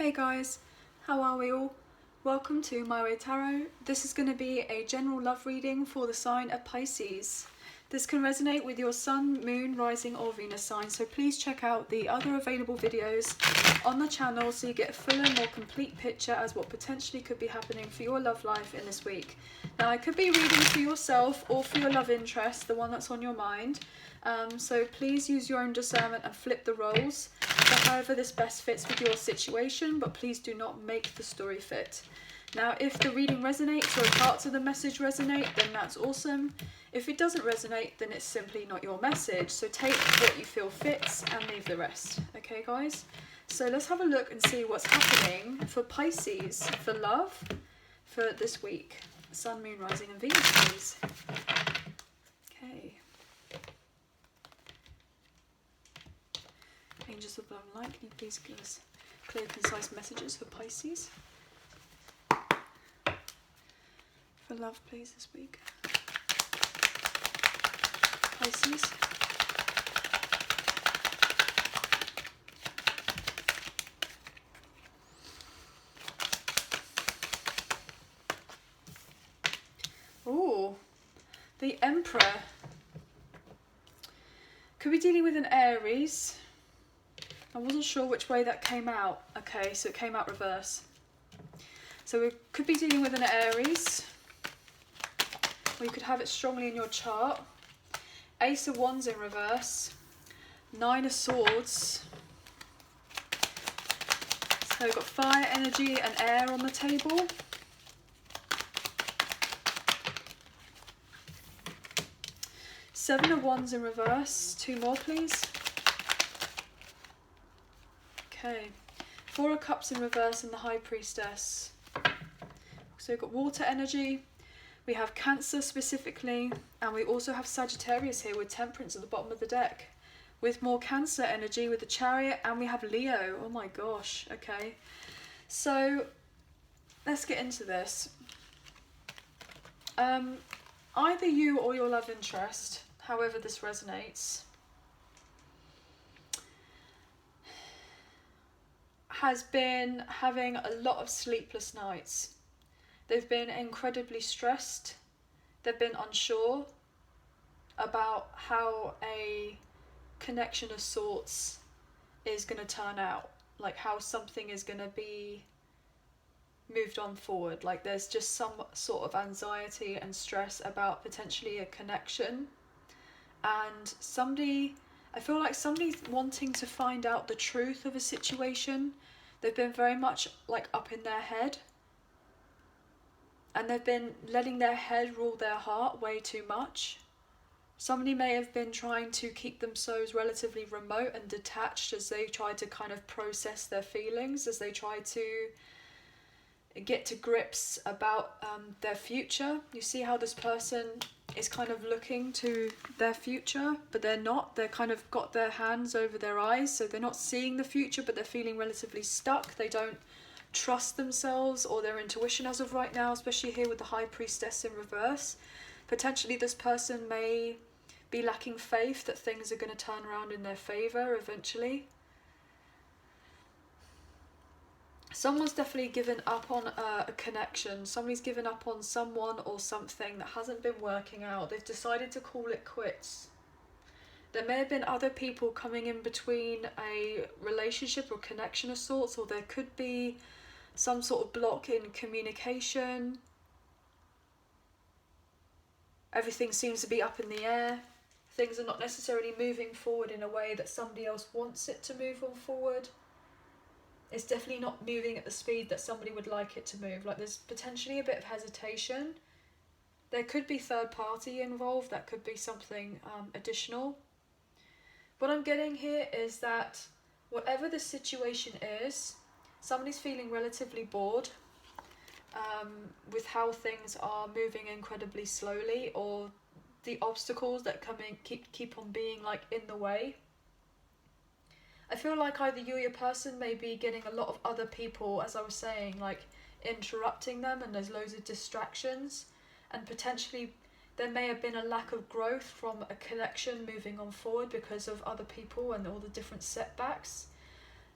Hey guys, how are we all? Welcome to My Way Tarot. This is going to be a general love reading for the sign of Pisces. This can resonate with your Sun, Moon, Rising or Venus sign, so please check out the other available videos on the channel so you get a fuller, more complete picture as what potentially could be happening for your love life in this week. Now I could be reading for yourself or for your love interest, the one that's on your mind, so please use your own discernment and flip the roles for however this best fits with your situation, but please do not make the story fit. Now if the reading resonates or parts of the message resonate, then that's awesome. If it doesn't resonate, then it's simply not your message. So take what you feel fits and leave the rest. Okay guys? So let's have a look and see what's happening for Pisces, for love, for this week. Sun, Moon, Rising and Venus, please. Okay. Angels of Love and Light, can you please give us clear, concise messages for Pisces? For love, please, this week. Pisces. Oh, the Emperor. Could be dealing with an Aries. I wasn't sure which way that came out. Okay, so it came out reverse. So we could be dealing with an Aries. Or you could have it strongly in your chart. Ace of Wands in reverse. Nine of Swords. So we've got fire energy and air on the table. Seven of Wands in reverse. Two more, please. Okay. Four of Cups in reverse and the High Priestess. So we've got water energy. We have Cancer specifically, and we also have Sagittarius here with Temperance at the bottom of the deck. With more Cancer energy with the Chariot, and we have Leo. Oh my gosh, okay. So, let's get into this. Either you or your love interest, however this resonates, has been having a lot of sleepless nights. They've been incredibly stressed. They've been unsure about how a connection of sorts is going to turn out. Like how something is going to be moved on forward. Like there's just some sort of anxiety and stress about potentially a connection. And I feel like somebody's wanting to find out the truth of a situation. They've been very much like up in their head. And they've been letting their head rule their heart way too much. Somebody may have been trying to keep themselves relatively remote and detached as they try to kind of process their feelings, as they try to get to grips about their future. You see how this person is kind of looking to their future, but they're not. They're kind of got their hands over their eyes, so they're not seeing the future, but they're feeling relatively stuck. They don't trust themselves or their intuition as of right now, especially here with the High Priestess in reverse. Potentially this person may be lacking faith that things are going to turn around in their favour eventually. Someone's definitely given up on a connection. Somebody's given up on someone or something that hasn't been working out. They've decided to call it quits. There may have been other people coming in between a relationship or connection of sorts, or there could be some sort of block in communication. Everything seems to be up in the air. Things are not necessarily moving forward in a way that somebody else wants it to move on forward. It's definitely not moving at the speed that somebody would like it to move. Like there's potentially a bit of hesitation. There could be third party involved. That could be something additional. What I'm getting here is that whatever the situation is, somebody's feeling relatively bored with how things are moving incredibly slowly, or the obstacles that come in keep on being like in the way. I feel like either you or your person may be getting a lot of other people, as I was saying, like interrupting them, and there's loads of distractions, and potentially there may have been a lack of growth from a connection moving on forward because of other people and all the different setbacks.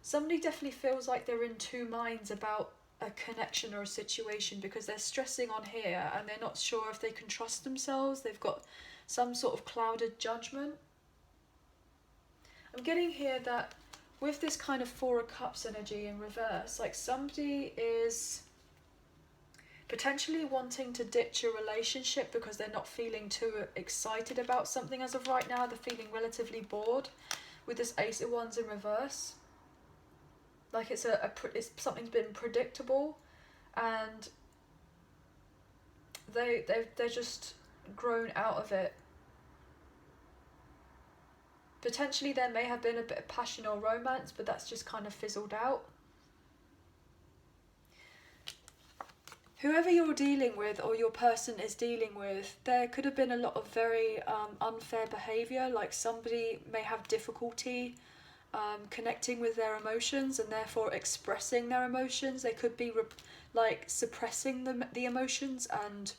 Somebody definitely feels like they're in two minds about a connection or a situation, because they're stressing on here and they're not sure if they can trust themselves. They've got some sort of clouded judgment. I'm getting here that with this kind of Four of Cups energy in reverse, like somebody is potentially wanting to ditch a relationship because they're not feeling too excited about something as of right now. They're feeling relatively bored with this Ace of Wands in reverse. Like it's something's been predictable, and they're just grown out of it. Potentially there may have been a bit of passion or romance, but that's just kind of fizzled out. Whoever you're dealing with, or your person is dealing with, there could have been a lot of very unfair behaviour. Like somebody may have difficulty connecting with their emotions and therefore expressing their emotions. They could be like suppressing the emotions and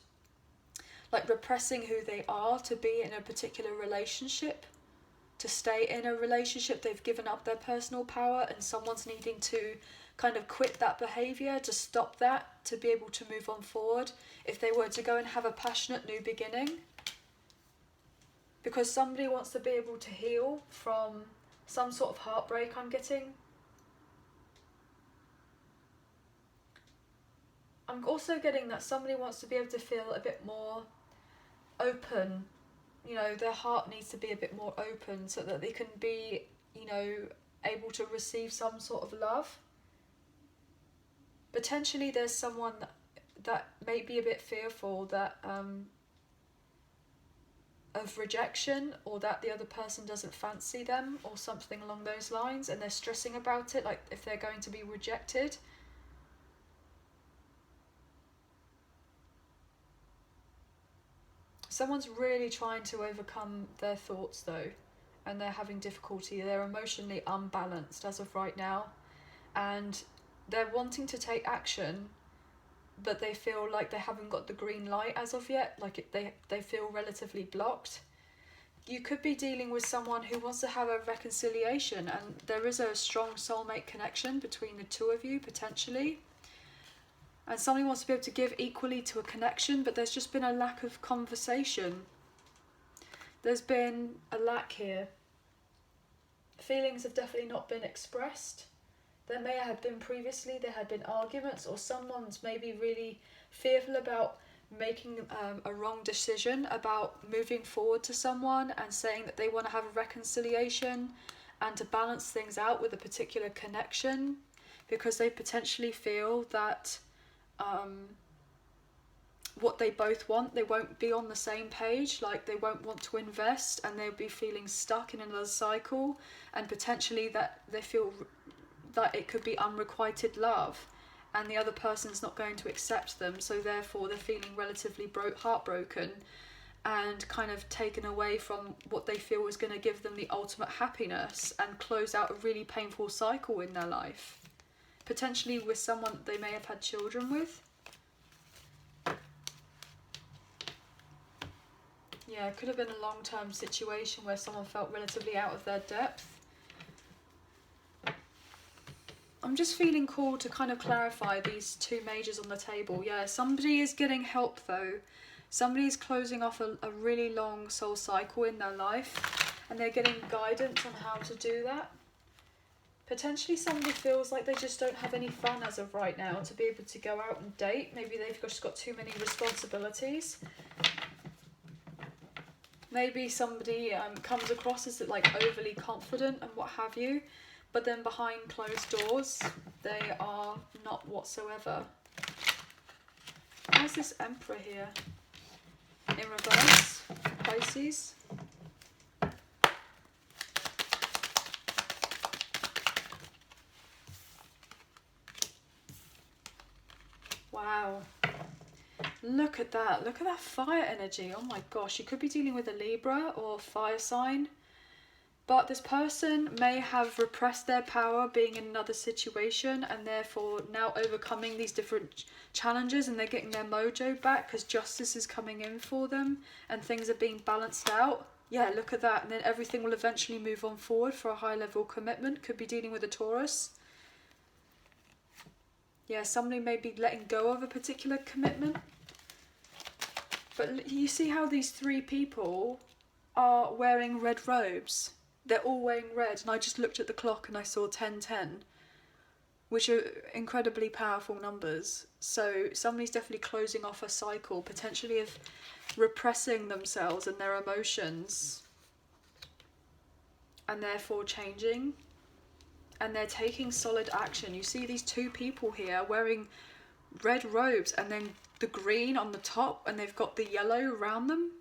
like repressing who they are to be in a particular relationship, to stay in a relationship. They've given up their personal power, and someone's needing to kind of quit that behaviour to stop that, to be able to move on forward if they were to go and have a passionate new beginning. Because somebody wants to be able to heal from some sort of heartbreak, I'm getting. I'm also getting that somebody wants to be able to feel a bit more open. You know, their heart needs to be a bit more open so that they can be, you know, able to receive some sort of love. Potentially there's someone that may be a bit fearful that of rejection, or that the other person doesn't fancy them or something along those lines, and they're stressing about it, like if they're going to be rejected. Someone's really trying to overcome their thoughts though, and they're having difficulty. They're emotionally unbalanced as of right now, and they're wanting to take action, but they feel like they haven't got the green light as of yet. Like they feel relatively blocked. You could be dealing with someone who wants to have a reconciliation, and there is a strong soulmate connection between the two of you potentially. And somebody wants to be able to give equally to a connection, but there's just been a lack of conversation. There's been a lack here. Feelings have definitely not been expressed. There may have been previously, there had been arguments, or someone's maybe really fearful about making a wrong decision about moving forward to someone and saying that they want to have a reconciliation and to balance things out with a particular connection, because they potentially feel that what they both want, they won't be on the same page. Like they won't want to invest, and they'll be feeling stuck in another cycle, and potentially that they feel that it could be unrequited love, and the other person's not going to accept them, so therefore they're feeling relatively heartbroken and kind of taken away from what they feel is going to give them the ultimate happiness and close out a really painful cycle in their life. Potentially with someone they may have had children with. Yeah, it could have been a long-term situation where someone felt relatively out of their depth. I'm just feeling called to kind of clarify these two majors on the table. Yeah, somebody is getting help though. Somebody is closing off a really long soul cycle in their life, and they're getting guidance on how to do that. Potentially somebody feels like they just don't have any fun as of right now to be able to go out and date. Maybe they've just got too many responsibilities. Maybe somebody comes across as like overly confident and what have you, but then behind closed doors, they are not whatsoever. Why is this Emperor here? In reverse, Pisces. Wow. Look at that. Look at that fire energy. Oh my gosh. You could be dealing with a Libra or fire sign. But this person may have repressed their power being in another situation, and therefore now overcoming these different challenges, and they're getting their mojo back because justice is coming in for them and things are being balanced out. Yeah, look at that. And then everything will eventually move on forward for a high level commitment. Could be dealing with a Taurus. Yeah, somebody may be letting go of a particular commitment. But you see how these three people are wearing red robes? They're all wearing red. And I just looked at the clock and I saw 10:10, which are incredibly powerful numbers. So somebody's definitely closing off a cycle, potentially of repressing themselves and their emotions, and therefore changing. And they're taking solid action. You see these two people here wearing red robes and then the green on the top, and they've got the yellow around them.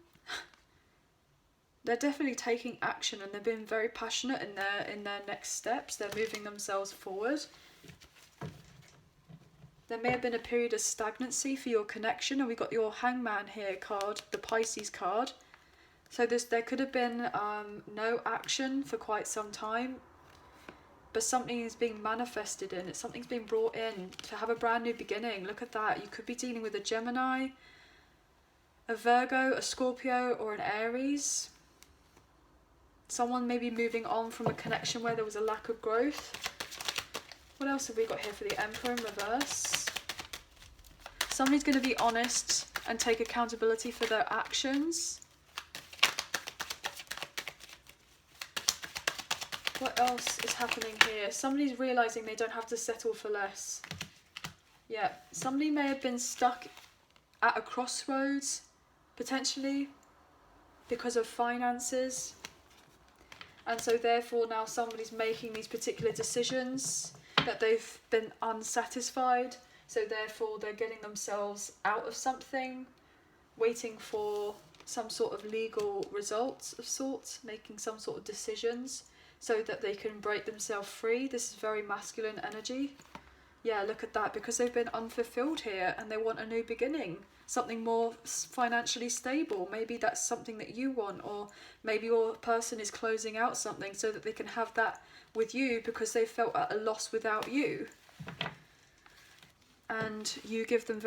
They're definitely taking action, and they're being very passionate in their next steps. They're moving themselves forward. There may have been a period of stagnancy for your connection, and we got your Hangman here card, the Pisces card. So there could have been no action for quite some time, but something is being manifested in it. Something's being brought in to have a brand new beginning. Look at that. You could be dealing with a Gemini, a Virgo, a Scorpio, or an Aries. Someone may be moving on from a connection where there was a lack of growth. What else have we got here for the Emperor in reverse? Somebody's going to be honest and take accountability for their actions. What else is happening here? Somebody's realising they don't have to settle for less. Yeah, somebody may have been stuck at a crossroads, potentially, because of finances. And so therefore now somebody's making these particular decisions that they've been unsatisfied. So therefore they're getting themselves out of something, waiting for some sort of legal results of sorts, making some sort of decisions so that they can break themselves free. This is very masculine energy. Yeah, look at that, because they've been unfulfilled here and they want a new beginning, something more financially stable. Maybe that's something that you want, or maybe your person is closing out something so that they can have that with you because they felt at a loss without you. And you give them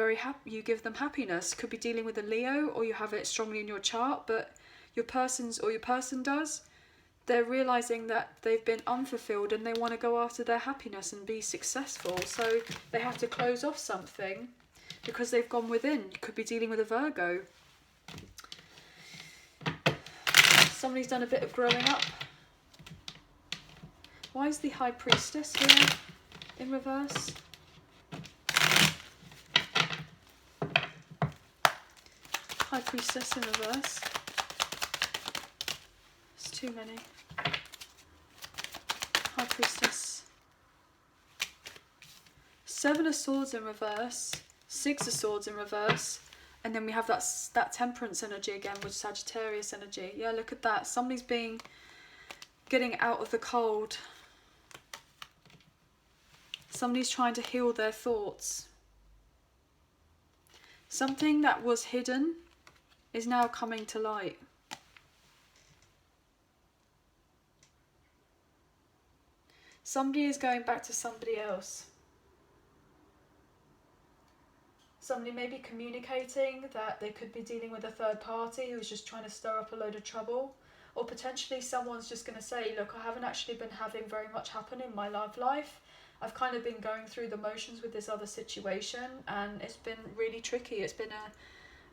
happiness. Could be dealing with a Leo, or you have it strongly in your chart, but your person does. They're realising that they've been unfulfilled and they want to go after their happiness and be successful. So they have to close off something because they've gone within. You could be dealing with a Virgo. Somebody's done a bit of growing up. Why is the High Priestess here in reverse? High Priestess in reverse. It's too many. High Priestess. Seven of Swords in reverse. Six of Swords in reverse. And then we have that Temperance energy again with Sagittarius energy. Yeah, look at that. Somebody's getting out of the cold. Somebody's trying to heal their thoughts. Something that was hidden is now coming to light. Somebody is going back to somebody else. Somebody may be communicating that they could be dealing with a third party who's just trying to stir up a load of trouble. Or potentially someone's just going to say, look, I haven't actually been having very much happen in my love life. I've kind of been going through the motions with this other situation and it's been really tricky. It's been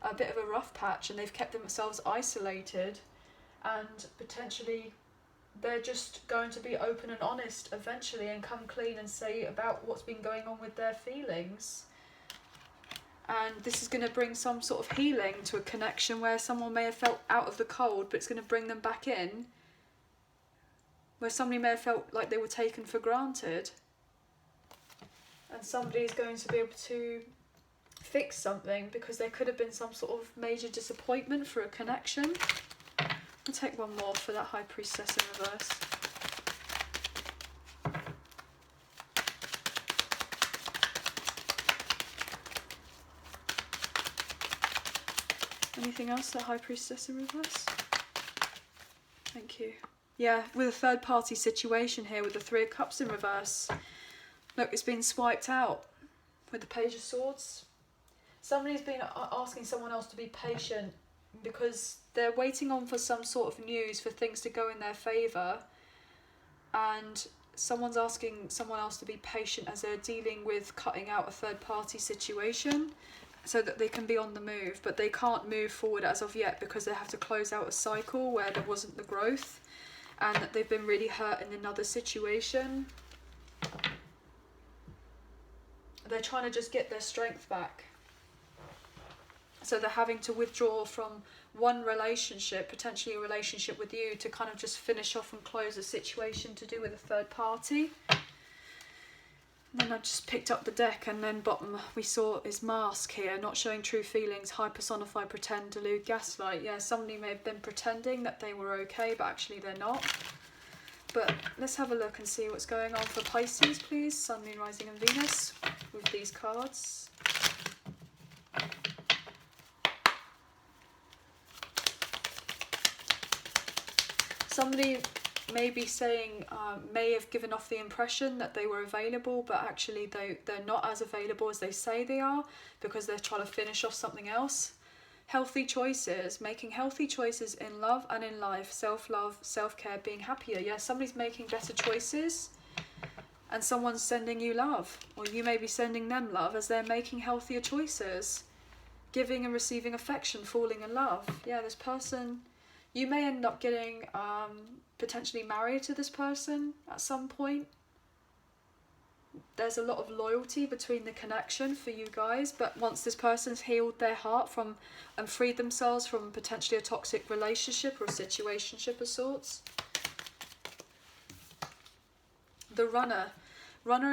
a bit of a rough patch, and they've kept themselves isolated, and potentially they're just going to be open and honest eventually and come clean and say about what's been going on with their feelings. And this is going to bring some sort of healing to a connection where someone may have felt out of the cold, but it's going to bring them back in, where somebody may have felt like they were taken for granted. And somebody is going to be able to fix something because there could have been some sort of major disappointment for a connection. I'll take one more for that High Priestess in reverse. Anything else, that High Priestess in reverse? Thank you. Yeah, with a third party situation here with the Three of Cups in reverse. Look, it's been swiped out with the Page of Swords. Somebody's been asking someone else to be patient because they're waiting on for some sort of news for things to go in their favour, and someone's asking someone else to be patient as they're dealing with cutting out a third party situation so that they can be on the move, but they can't move forward as of yet because they have to close out a cycle where there wasn't the growth, and that they've been really hurt in another situation. They're trying to just get their strength back. So they're having to withdraw from one relationship, potentially a relationship with you, to kind of just finish off and close a situation to do with a third party. And then I just picked up the deck, and then bottom we saw is mask here, not showing true feelings, high personify, pretend, delude, gaslight. Yeah, somebody may have been pretending that they were okay, but actually they're not. But let's have a look and see what's going on for Pisces, please. Sun, Moon, Rising and Venus with these cards. Somebody may be saying, may have given off the impression that they were available, but actually they're not as available as they say they are, because they're trying to finish off something else. Healthy choices, making healthy choices in love and in life, self-love, self-care, being happier. Yeah, somebody's making better choices and someone's sending you love, or you may be sending them love as they're making healthier choices, giving and receiving affection, falling in love. Yeah, this person, you may end up getting potentially married to this person at some point. There's a lot of loyalty between the connection for you guys, but once this person's healed their heart from and freed themselves from potentially a toxic relationship or a situationship of sorts. The runner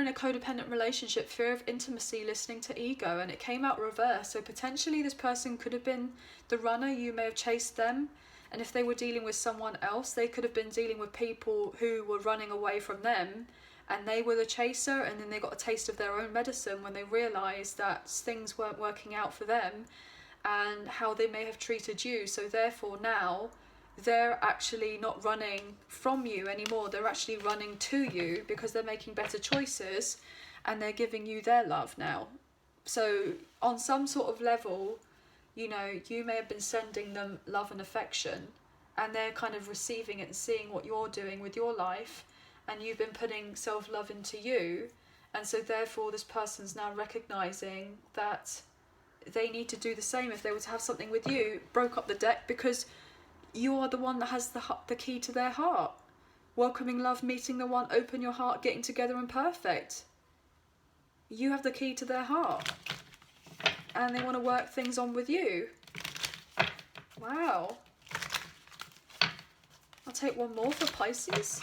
in a codependent relationship, fear of intimacy, listening to ego, and it came out reverse. So potentially this person could have been the runner, you may have chased them, and if they were dealing with someone else, they could have been dealing with people who were running away from them, and they were the chaser, and then they got a taste of their own medicine when they realised that things weren't working out for them and how they may have treated you. So therefore now they're actually not running from you anymore, they're actually running to you because they're making better choices and they're giving you their love now. So on some sort of level, you know, you may have been sending them love and affection, and they're kind of receiving it and seeing what you're doing with your life, and you've been putting self-love into you, and so therefore this person's now recognizing that they need to do the same if they were to have something with you. Broke up the deck because you are the one that has the key to their heart. Welcoming love, meeting the one, open your heart, getting together and perfect. You have the key to their heart, and they want to work things on with you. Wow. I'll take one more for Pisces.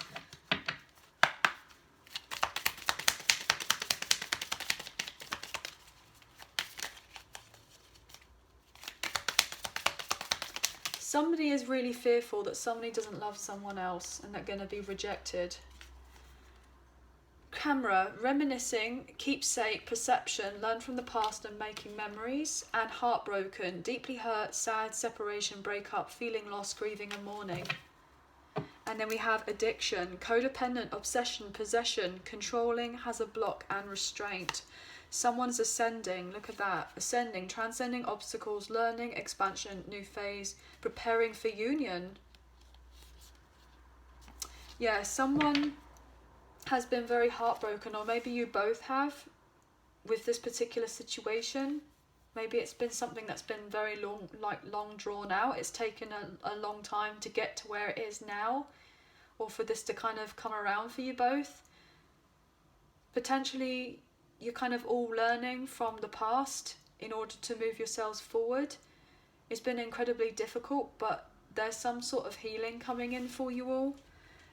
Somebody is really fearful that somebody doesn't love someone else and they're going to be rejected. Camera, reminiscing, keepsake, perception, learn from the past and making memories, and heartbroken, deeply hurt, sad, separation, breakup, feeling lost, grieving and mourning. And then we have addiction, codependent, obsession, possession, controlling, has a block and restraint. Someone's ascending, look at that, ascending, transcending obstacles, learning, expansion, new phase, preparing for union. Yeah, someone has been very heartbroken, or maybe you both have, with this particular situation. Maybe it's been something that's been very long drawn out. It's taken a long time to get to where it is now, or for this to kind of come around for you both. Potentially you're kind of all learning from the past in order to move yourselves forward. It's been incredibly difficult, but there's some sort of healing coming in for you all.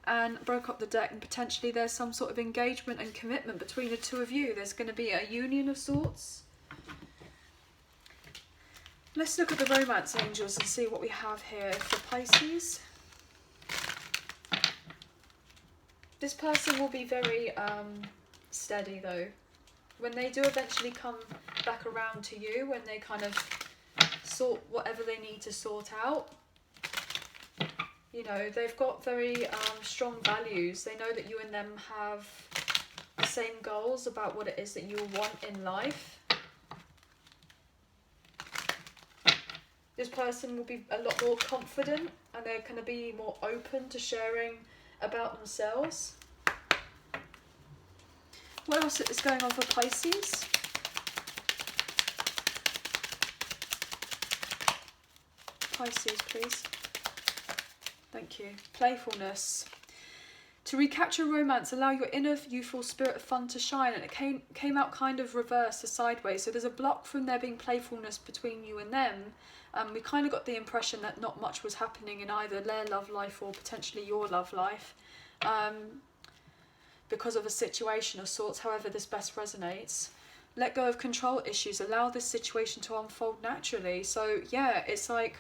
And broke up the deck, and potentially there's some sort of engagement and commitment between the two of you. There's going to be a union of sorts. Let's look at the romance angels and see what we have here for Pisces. This person will be very steady though. When they do eventually come back around to you, when they kind of sort whatever they need to sort out, you know, they've got very strong values. They know that you and them have the same goals about what it is that you want in life. This person will be a lot more confident and they're going to be more open to sharing about themselves. What else is going on for Pisces? Pisces, please. Thank you. Playfulness. To recapture romance, allow your inner youthful spirit of fun to shine. And it came out kind of reversed or sideways. So there's a block from there being playfulness between you and them. We kind of got the impression that not much was happening in either their love life or potentially your love life. Because of a situation of sorts, however this best resonates. Let go of control issues. Allow this situation to unfold naturally. So yeah, it's like...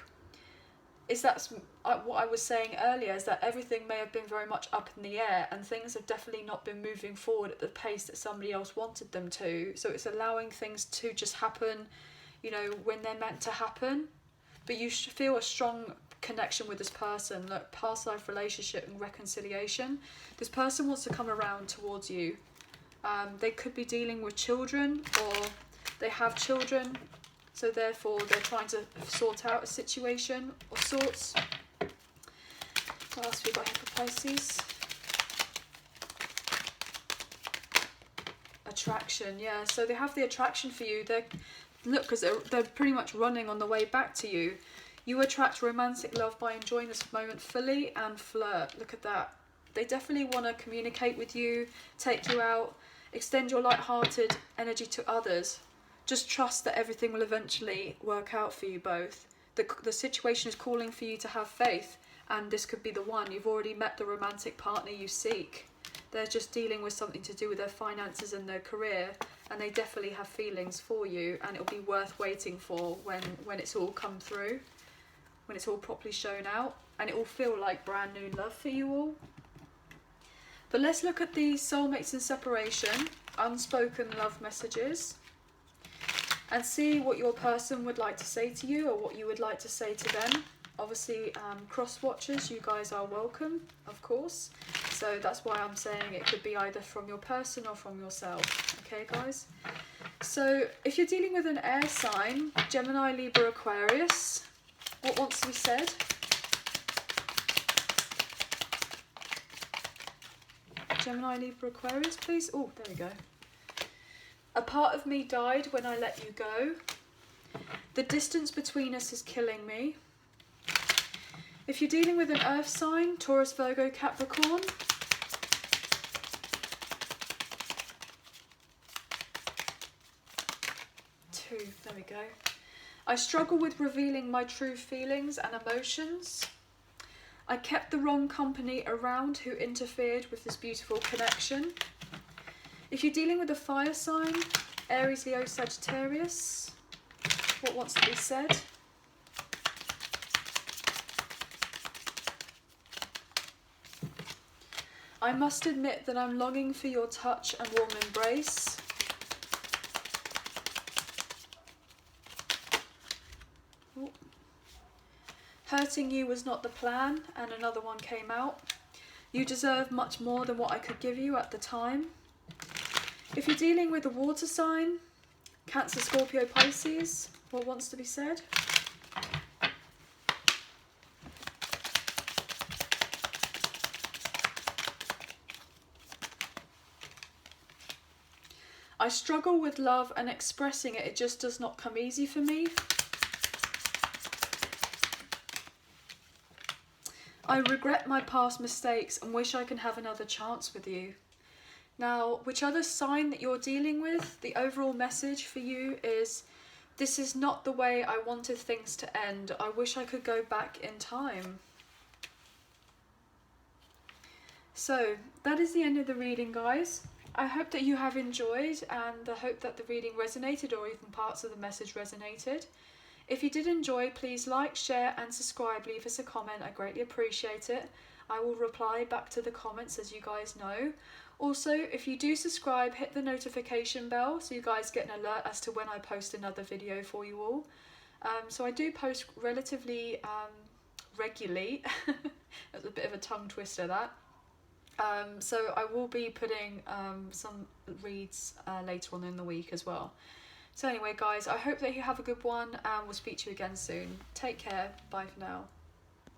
that's what I was saying earlier, is that everything may have been very much up in the air and things have definitely not been moving forward at the pace that somebody else wanted them to. So it's allowing things to just happen, you know, when they're meant to happen. But you should feel a strong connection with this person, like past life relationship and reconciliation. This person wants to come around towards you. They could be dealing with children or they have children. So therefore they're trying to sort out a situation of sorts. What else have we got here for Pisces? Attraction, yeah. So they have the attraction for you. Look, because they're pretty much running on the way back to you. You attract romantic love by enjoying this moment fully and flirt. Look at that. They definitely want to communicate with you, take you out, extend your light-hearted energy to others. Just trust that everything will eventually work out for you both. The situation is calling for you to have faith, and this could be the one. You've already met the romantic partner you seek. They're just dealing with something to do with their finances and their career, and they definitely have feelings for you, and it'll be worth waiting for when it's all come through, when it's all properly shown out, and it will feel like brand new love for you all. But let's look at the Soulmates in Separation, unspoken love messages, and see what your person would like to say to you or what you would like to say to them. Obviously, cross watchers, you guys are welcome, of course. So that's why I'm saying it could be either from your person or from yourself. Okay, guys? So if you're dealing with an air sign, Gemini, Libra, Aquarius, what wants to be said? Gemini, Libra, Aquarius, please. Oh, there we go. A part of me died when I let you go. The distance between us is killing me. If you're dealing with an earth sign, Taurus, Virgo, Capricorn. Two, there we go. I struggle with revealing my true feelings and emotions. I kept the wrong company around who interfered with this beautiful connection. If you're dealing with a fire sign, Aries, Leo, Sagittarius, what wants to be said? I must admit that I'm longing for your touch and warm embrace. Ooh. Hurting you was not the plan, and another one came out. You deserve much more than what I could give you at the time. If you're dealing with a water sign, Cancer, Scorpio, Pisces, what wants to be said? I struggle with love and expressing it. It just does not come easy for me. I regret my past mistakes and wish I can have another chance with you. Now, which other sign that you're dealing with, the overall message for you is, this is not the way I wanted things to end. I wish I could go back in time. So, that is the end of the reading, guys. I hope that you have enjoyed, and I hope that the reading resonated, or even parts of the message resonated. If you did enjoy, please like, share and subscribe. Leave us a comment. I greatly appreciate it. I will reply back to the comments, as you guys know. Also, if you do subscribe, hit the notification bell so you guys get an alert as to when I post another video for you all. So I do post relatively regularly. That's a bit of a tongue twister, that. So I will be putting some reads later on in the week as well. So anyway guys, I hope that you have a good one and we'll speak to you again soon. Take care, bye for now.